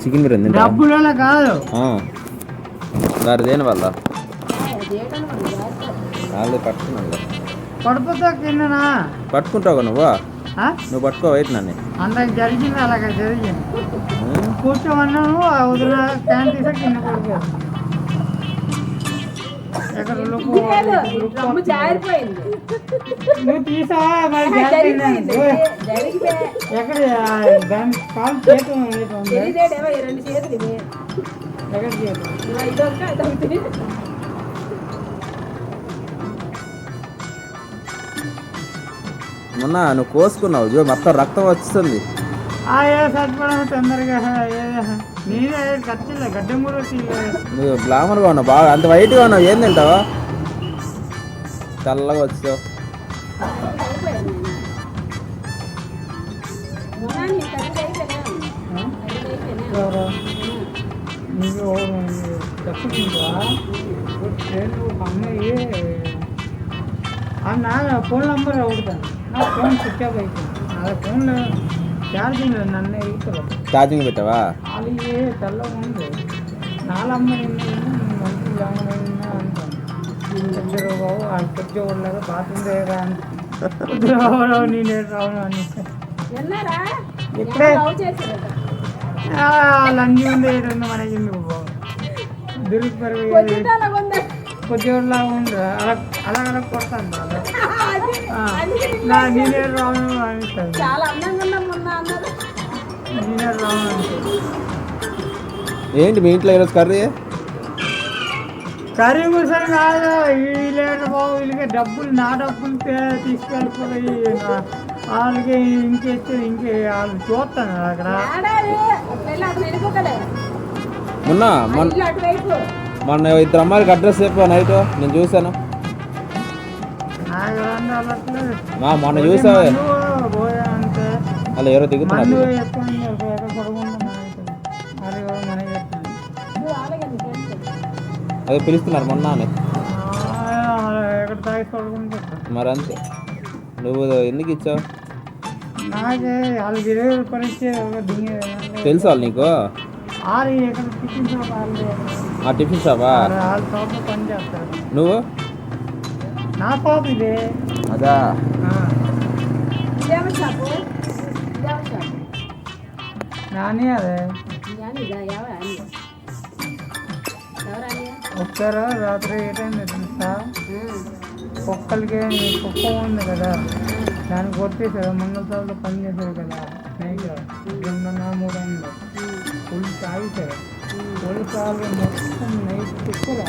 chicken biryani డబ్బులలో కాదు గారు దేని వల్ల వాళ్ళు పట్టుకున్నాను పడిపోతా కిందనా పట్టుకుంటావు నువ్వు నువ్వు పట్టుకో వెయిట్ నన్ను అంతకు జరిగింది అలాగే జరిగింది కూర్చోమన్నాను వదిన క్యాన్ తీసా కింద పడిపోయాను ఎక్కడ నువ్వు తీసావా మరి ఎక్కడ దాని కాలు చేతి ఎక్కడ చేతి మొన్న నువ్వు కోసుకున్నావు జో మొత్తం రక్తం వస్తుంది సరిపడా తొందరగా నేనే ఖర్చులే గడ్డ మూడు నువ్వు గ్లామర్గా ఉన్నావు బాగా అంత వైట్గా ఉన్నావు ఏం తింటావా చల్లగా వచ్చావు నీకు చెప్పుకుంటా అమ్మాయి నా ఫోన్ నెంబర్ అడుగుతాను నా ఫోన్ స్విచ్ ఆఫ్ అయిపోయింది నా ఫోన్లో ఛార్జింగ్ నన్ను వెళ్తారు ఛార్జింగ్ పెట్టావా అది తెల్లగా ఉంది నాలుగు అమ్మాయి మంచి అమ్మాయినా అంటాను ఇద్దరు బాబు ఆ కొద్ది వాళ్ళగా బాత్రూమ్ దగ్గర రావు నేను రావడం అని ఇక్కడే లంజి ఉంది మనకి బాబు దొరికి కొద్దిలాగా ఉండదు అలా అలా కొడతాను నా నేనే రాను అనిస్తాను నేనే రాను అంటే ఏంటి మీ ఇంట్లో ఈరోజు కర్రీ కూర్చొని కాదు వీళ్ళేంటి బాబు వీళ్ళకి డబ్బులు నా డబ్బులు తీసుకెళ్ళిపోయి వాళ్ళకి ఇంకెత్తే ఇంకే వాళ్ళు చూస్తాను అక్కడ మొన్న ఇద్దరు అమ్మాయికి అడ్రస్ చెప్పా నైట్ నేను చూసాను మొన్న చూసావే అలా ఎవరో దిగుతున్నారు అదే పిలుస్తున్నారు మొన్న మరి అంతే నువ్వు ఎందుకు ఇచ్చావు తెలుసు వాళ్ళు నీకు టిఫిన్ షాపా నువ్వు నా పాప ఇదే అదా నాని అదే ఒక్కరా రాత్రి ఏ టైం తెలుసా కుక్కలకి కుక్క ఉంది కదా దాన్ని కొట్టేసారు మంగళసార్లు పని చేశారు కదా నైట్ 2:30 ఫుల్ తాగిసారు పోలీసు వాళ్ళు మొత్తం నైట్ కుక్కలు